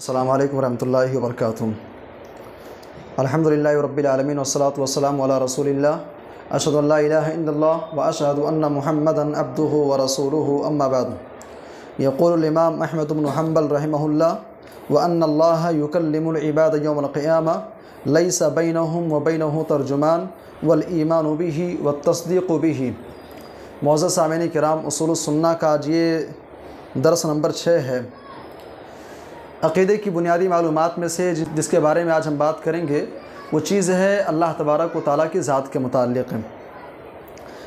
السلام علیکم ورحمۃ اللہ وبرکاتہ۔ الحمدللہ رب العالمین والصلاة والسلام علی رسول اللہ اشہد ان لا الہ الا اللہ واشہد ان محمدا عبدہ ورسولہ اما بعد۔ یقول الامام احمد بن حنبل رحمہ اللہ وان اللہ یکلم العباد یوم القیامہ لیس بینہم وبینہ ترجمان والایمان بہ والتصدیق بہ۔ معزز سامعین کرام، اصول السنہ کا آج یہ درس نمبر 6 ہے۔ عقیدے کی بنیادی معلومات میں سے جس کے بارے میں آج ہم بات کریں گے وہ چیز ہے اللہ تبارک و تعالیٰ کی ذات کے متعلق۔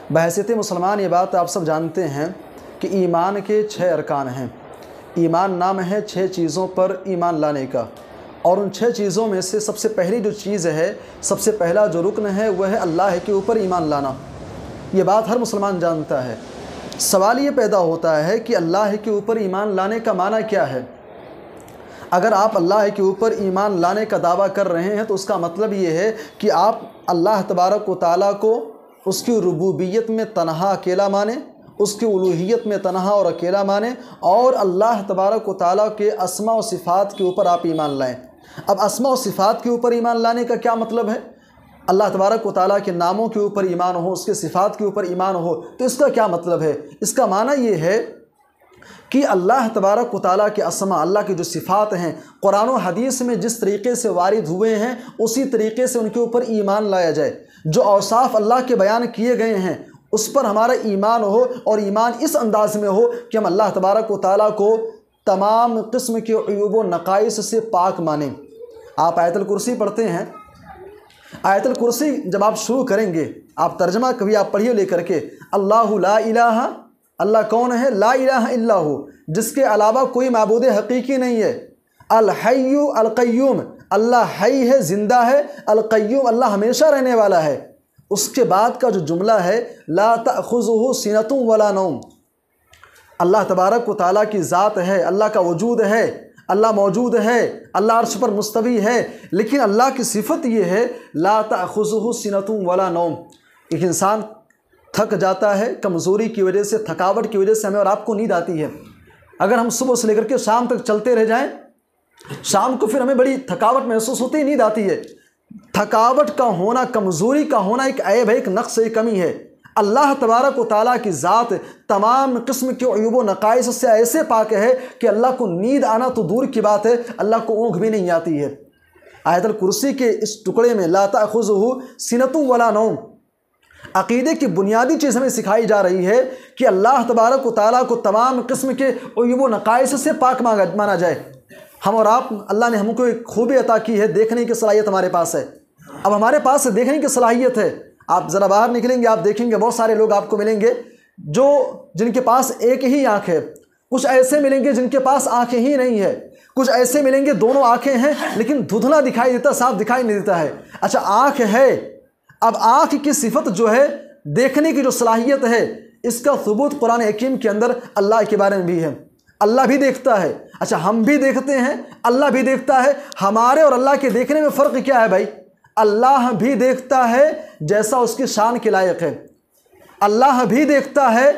بحیثیت مسلمان یہ بات آپ سب جانتے ہیں کہ ایمان کے 6 ارکان ہیں۔ ایمان نام ہے 6 چیزوں پر ایمان لانے کا، اور ان 6 چیزوں میں سے سب سے پہلی جو چیز ہے، سب سے پہلا جو رکن ہے وہ ہے اللہ کے اوپر ایمان لانا۔ یہ بات ہر مسلمان جانتا ہے۔ سوال یہ پیدا ہوتا ہے کہ اللہ کے اوپر ایمان لانے کا معنی کیا ہے؟ اگر آپ اللہ کے اوپر ایمان لانے کا دعویٰ کر رہے ہیں تو اس کا مطلب یہ ہے کہ آپ اللہ تبارک و تعالیٰ کو اس کی ربوبیت میں تنہا اکیلا مانیں، اس کی الوہیت میں تنہا اور اکیلا مانیں، اور اللہ تبارک و تعالیٰ کے اسماء و صفات کے اوپر آپ ایمان لائیں۔ اب اسماء و صفات کے اوپر ایمان لانے کا کیا مطلب ہے؟ اللہ تبارک و تعالیٰ کے ناموں کے اوپر ایمان ہو، اس کے صفات کے اوپر ایمان ہو، تو اس کا کیا مطلب ہے؟ اس کا معنی یہ ہے کہ اللہ تبارک و تعالیٰ کے اسماء، اللہ کی جو صفات ہیں، قرآن و حدیث میں جس طریقے سے وارد ہوئے ہیں اسی طریقے سے ان کے اوپر ایمان لایا جائے۔ جو اوصاف اللہ کے بیان کیے گئے ہیں اس پر ہمارا ایمان ہو، اور ایمان اس انداز میں ہو کہ ہم اللہ تبارک و تعالیٰ کو تمام قسم کے عیوب و نقائص سے پاک مانیں۔ آپ آیت الکرسی پڑھتے ہیں، آیت الکرسی جب آپ شروع کریں گے، آپ ترجمہ کبھی آپ پڑھیے لے کر کے، اللہ لا الہ، اللہ کون ہے؟ لا الہ الا ہو، جس کے علاوہ کوئی معبود حقیقی نہیں ہے۔ الحی القیوم، اللہ حی ہے، زندہ ہے، القیوم اللہ ہمیشہ رہنے والا ہے۔ اس کے بعد کا جو جملہ ہے لا تأخذہ سنۃ ولا نوم، اللہ تبارک و تعالیٰ کی ذات ہے، اللہ کا وجود ہے، اللہ موجود ہے، اللہ عرش پر مستوی ہے، لیکن اللہ کی صفت یہ ہے لا تأخذہ سنۃ ولا نوم۔ ایک انسان تھک جاتا ہے، کمزوری کی وجہ سے، تھکاوٹ کی وجہ سے ہمیں اور آپ کو نیند آتی ہے۔ اگر ہم صبح سے لے کر کے شام تک چلتے رہ جائیں، شام کو پھر ہمیں بڑی تھکاوٹ محسوس ہوتی ہے، نیند آتی ہے۔ تھکاوٹ کا ہونا، کمزوری کا ہونا ایک عیب ہے، ایک نقص ہے، ایک کمی ہے۔ اللہ تبارک و تعالیٰ کی ذات تمام قسم کے عیوب و نقائص سے ایسے پاک ہے کہ اللہ کو نیند آنا تو دور کی بات ہے، اللہ کو اونگھ بھی نہیں آتی ہے۔ آیت الکرسی کے اس ٹکڑے میں لا تأخذہ سنۃ ولا نوم، عقیدے کی بنیادی چیز ہمیں سکھائی جا رہی ہے کہ اللہ تبارک و تعالیٰ کو تمام قسم کے عیوب و نقائص سے پاک مانا جائے۔ ہم اور آپ، اللہ نے ہم کو ایک خوبی عطا کی ہے، دیکھنے کی صلاحیت ہمارے پاس ہے۔ اب ہمارے پاس دیکھنے کی صلاحیت ہے، آپ ذرا باہر نکلیں گے، آپ دیکھیں گے بہت سارے لوگ آپ کو ملیں گے جن کے پاس ایک ہی آنکھ ہے، کچھ ایسے ملیں گے جن کے پاس آنکھیں ہی نہیں ہے، کچھ ایسے ملیں گے دونوں آنکھیں ہیں لیکن دھندلا دکھائی دیتا، صاف دکھائی نہیں دیتا ہے۔ اچھا، آنکھ ہے، اب آنکھ کی صفت جو ہے، دیکھنے کی جو صلاحیت ہے، اس کا ثبوت قرآن حکیم کے اندر اللہ کے بارے میں بھی ہے۔ اللہ بھی دیکھتا ہے، اچھا ہم بھی دیکھتے ہیں، اللہ بھی دیکھتا ہے۔ ہمارے اور اللہ کے دیکھنے میں فرق کیا ہے بھائی؟ اللہ بھی دیکھتا ہے جیسا اس کی شان کے لائق ہے، اللہ بھی دیکھتا ہے،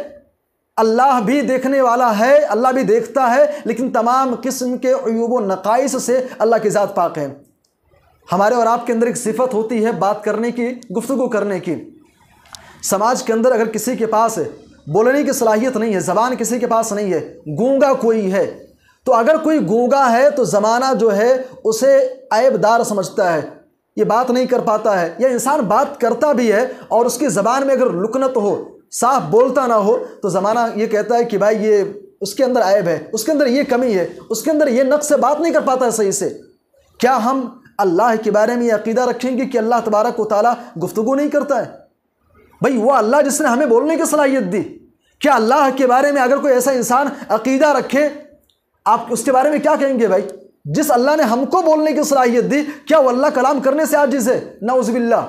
اللہ بھی دیکھنے والا ہے، اللہ بھی دیکھتا ہے، لیکن تمام قسم کے عیوب و نقائص سے اللہ کی ذات پاک ہے۔ ہمارے اور آپ کے اندر ایک صفت ہوتی ہے بات کرنے کی، گفتگو کرنے کی۔ سماج کے اندر اگر کسی کے پاس بولنے کی صلاحیت نہیں ہے، زبان کسی کے پاس نہیں ہے، گونگا کوئی ہے، تو اگر کوئی گونگا ہے تو زمانہ جو ہے اسے عیب دار سمجھتا ہے، یہ بات نہیں کر پاتا ہے، یا انسان بات کرتا بھی ہے اور اس کی زبان میں اگر لکنت ہو، صاف بولتا نہ ہو، تو زمانہ یہ کہتا ہے کہ بھائی یہ اس کے اندر عیب ہے، اس کے اندر یہ کمی ہے، اس کے اندر یہ نقص ہے، بات نہیں کر پاتا ہے صحیح سے۔ کیا ہم اللہ کے بارے میں یہ عقیدہ رکھیں گے کہ اللہ تبارک و تعالیٰ گفتگو نہیں کرتا ہے؟ بھئی وہ اللہ جس نے ہمیں بولنے کی صلاحیت دی، کیا اللہ کے بارے میں اگر کوئی ایسا انسان عقیدہ رکھے، آپ اس کے بارے میں کیا کہیں گے بھائی؟ جس اللہ نے ہم کو بولنے کی صلاحیت دی، کیا وہ اللہ کلام کرنے سے عاجز ہے؟ نعوذ باللہ۔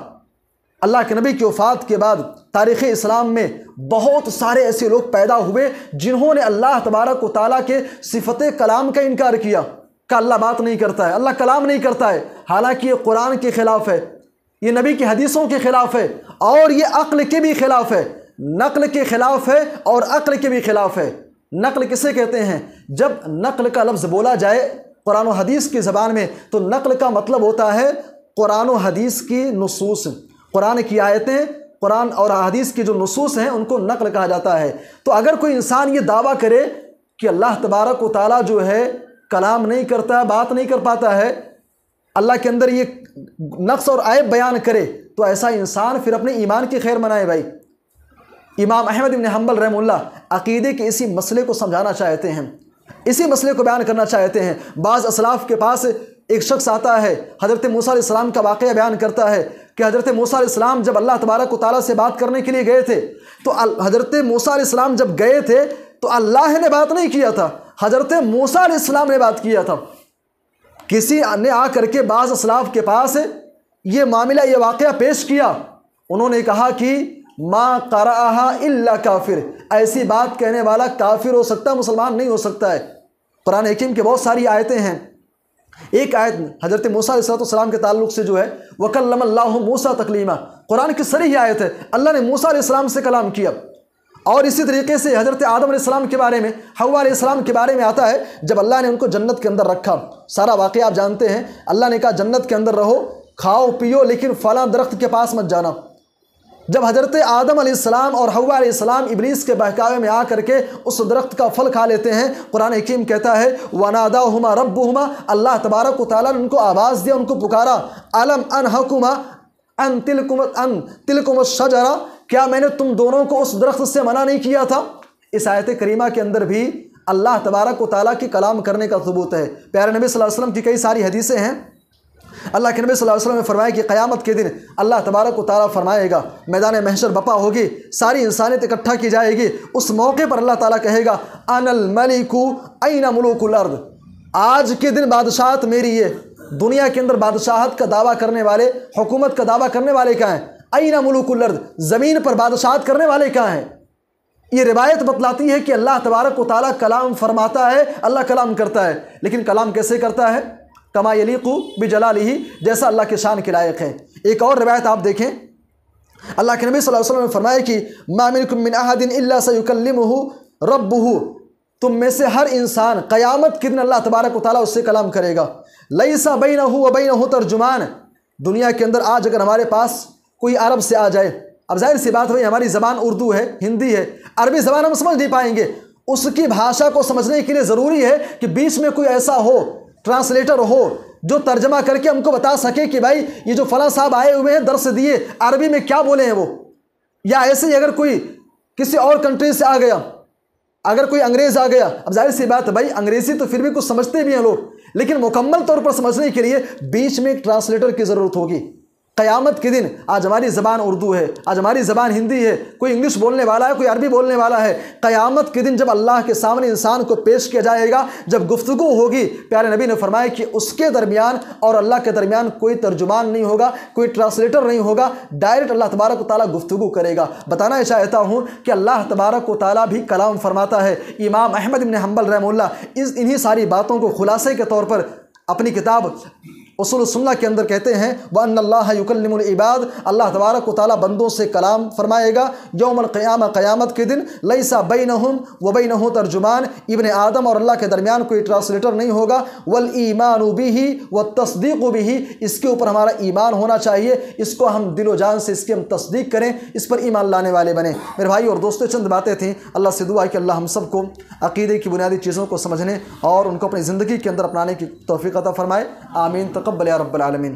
اللہ کے نبی کی وفات کے بعد تاریخ اسلام میں بہت سارے ایسے لوگ پیدا ہوئے جنہوں نے اللہ تبارک و تعالیٰ کے صفت کلام کا انکار کیا کہ اللہ بات نہیں کرتا ہے، اللہ کلام نہیں کرتا ہے، حالانکہ یہ قرآن کے خلاف ہے، یہ نبی کی حدیثوں کے خلاف ہے، اور یہ عقل کے بھی خلاف ہے، نقل کے خلاف ہے اور عقل کے بھی خلاف ہے۔ نقل کسے کہتے ہیں؟ جب نقل کا لفظ بولا جائے قرآن و حدیث کی زبان میں، تو نقل کا مطلب ہوتا ہے قرآن و حدیث کی نصوص، قرآن کی آیتیں، قرآن اور حدیث کی جو نصوص ہیں ان کو نقل کہا جاتا ہے۔ تو اگر کوئی انسان یہ دعویٰ کرے کہ اللہ تبارک و تعالیٰ جو ہے کلام نہیں کرتا، بات نہیں کر پاتا ہے، اللہ کے اندر یہ نقص اور عیب بیان کرے، تو ایسا انسان پھر اپنے ایمان کی خیر منائے بھائی۔ امام احمد بن حنبل رحمہ اللہ عقیدے کے اسی مسئلے کو سمجھانا چاہتے ہیں، اسی مسئلے کو بیان کرنا چاہتے ہیں۔ بعض اسلاف کے پاس ایک شخص آتا ہے، حضرت موسیٰ علیہ السلام کا واقعہ بیان کرتا ہے کہ حضرت موسیٰ علیہ السلام جب اللہ تبارک و تعالیٰ سے بات کرنے کے لیے گئے تھے، تو حضرت موسیٰ علیہ السلام جب گئے تھے تو اللہ نے بات نہیں کیا تھا، حضرت موسیٰ علیہ السلام نے بات کیا تھا۔ کسی نے آ کر کے بعض اسلاف کے پاس یہ معاملہ، یہ واقعہ پیش کیا، انہوں نے کہا کہ ما قرأہا الا کافر، ایسی بات کہنے والا کافر ہو سکتا ہے، مسلمان نہیں ہو سکتا ہے۔ قرآن حکیم کے بہت ساری آیتیں ہیں، ایک آیت حضرت موسیٰ علیہ السلام کے تعلق سے جو ہے وَكَلَّمَ اللَّهُ مُوسَىٰ تَكْلِيمًا، قرآن کی صریح آیت ہے، اللہ نے موسیٰ علیہ السلام سے کلام کیا۔ اور اسی طریقے سے حضرت آدم علیہ السلام کے بارے میں، حوا علیہ السلام کے بارے میں آتا ہے، جب اللہ نے ان کو جنت کے اندر رکھا، سارا واقعہ آپ جانتے ہیں، اللہ نے کہا جنت کے اندر رہو، کھاؤ پیو، لیکن فلاں درخت کے پاس مت جانا۔ جب حضرت آدم علیہ السلام اور حوا علیہ السلام ابلیس کے بہکاوے میں آ کر کے اس درخت کا پھل کھا لیتے ہیں، قرآن حکیم کہتا ہے وَنَادَاهُمَا رَبُّهُمَا، اللہ تبارک و تعالیٰ نے ان کو آواز دیا، ان کو پکارا، أَلَمْ أَنْهَكُمَا أَنْ تِلْكُمُ الشَّجَرَةَ، کیا میں نے تم دونوں کو اس درخت سے منع نہیں کیا تھا؟ اس آیت کریمہ کے اندر بھی اللہ تبارک و تعالیٰ کی کلام کرنے کا ثبوت ہے۔ پیارے نبی صلی اللہ علیہ وسلم کی کئی ساری حدیثیں ہیں، اللہ کے نبی صلی اللہ علیہ وسلم نے فرمایا کہ قیامت کے دن اللہ تبارک و تعالیٰ فرمائے گا، میدان محشر بپا ہوگی، ساری انسانیت اکٹھا کی جائے گی، اس موقع پر اللہ تعالیٰ کہے گا انا الملک این ملوک الارض، آج کے دن بادشاہت میری ہے۔ دنیا کے اندر بادشاہت کا دعویٰ کرنے والے، حکومت کا دعویٰ کرنے والے کہاں ہیں؟ این ملوک الارض، زمین پر بادشاہت کرنے والے کہاں ہیں؟ یہ روایت بتلاتی ہے کہ اللہ تبارک و تعالیٰ کلام فرماتا ہے، اللہ کلام کرتا ہے، لیکن کلام کیسے کرتا ہے؟ کما یلیق بجلالہ، جیسا اللہ کے شان کے لائق ہے۔ ایک اور روایت آپ دیکھیں، اللہ کے نبی صلی اللہ علیہ وسلم نے فرمایا کہ ما منکم من احد الا سیکلمہ ربہ، تم میں سے ہر انسان قیامت کے دن اللہ تبارک و تعالیٰ اس سے کلام کرے گا، لیس بینہ و بینہ ترجمان، دنیا کے اندر آج اگر ہمارے پاس کوئی عرب سے آ جائے، اب ظاہر سی بات ہوئی ہماری زبان اردو ہے، ہندی ہے، عربی زبان ہم سمجھ نہیں پائیں گے، اس کی بھاشا کو سمجھنے کے لیے ضروری ہے کہ بیچ میں کوئی ایسا ہو، ٹرانسلیٹر ہو، جو ترجمہ کر کے ہم کو بتا سکے کہ بھائی یہ جو فلاں صاحب آئے ہوئے ہیں درس دیے، عربی میں کیا بولے ہیں وہ۔ یا ایسے ہی اگر کوئی کسی اور کنٹری سے آ گیا، اگر کوئی انگریز آ گیا، اب ظاہر سی بات ہے بھائی انگریزی تو پھر بھی کچھ سمجھتے بھی ہیں لوگ، لیکن مکمل طور پر سمجھنے کے لیے بیچ میں ایک ٹرانسلیٹر کی ضرورت ہوگی۔ قیامت کے دن آج ہماری زبان اردو ہے، آج ہماری زبان ہندی ہے، کوئی انگلش بولنے والا ہے، کوئی عربی بولنے والا ہے، قیامت کے دن جب اللہ کے سامنے انسان کو پیش کیا جائے گا، جب گفتگو ہوگی، پیارے نبی نے فرمایا کہ اس کے درمیان اور اللہ کے درمیان کوئی ترجمان نہیں ہوگا، کوئی ٹرانسلیٹر نہیں ہوگا، ڈائریکٹ اللہ تبارک و تعالیٰ گفتگو کرے گا۔ بتانا چاہتا ہوں کہ اللہ تبارک و تعالیٰ بھی کلام فرماتا ہے۔ امام احمد بن حنبل رحمہ اللہ انہی ساری باتوں کو خلاصے کے طور پر اپنی کتاب اصول السنہ کے اندر کہتے ہیں وَأَنَّ اللَّهَ يُكَلِّمُ الْعِبَادِ، اللہ تبارک و تعالیٰ بندوں سے کلام فرمائے گا یوم القیامہ، قیامت کے دن، لیس بینہم وبینہ ترجمان، ابن آدم اور اللہ کے درمیان کوئی ٹرانسلیٹر نہیں ہوگا، والایمان بہ والتصدیق بہ، اس کے اوپر ہمارا ایمان ہونا چاہیے، اس کو ہم دل و جان سے اس کی ہم تصدیق کریں، اس پر ایمان لانے والے بنیں۔ میرے بھائی اور دوستوں، چند باتیں تھیں، اللہ سے دعا ہے کہ اللہ ہم سب کو عقیدے کی بنیادی چیزوں کو سمجھنے اور ان کو اپنی زندگی کے اندر اپنانے کی توفیق عطا فرمائے، آمین، تقبل یا رب العالمین۔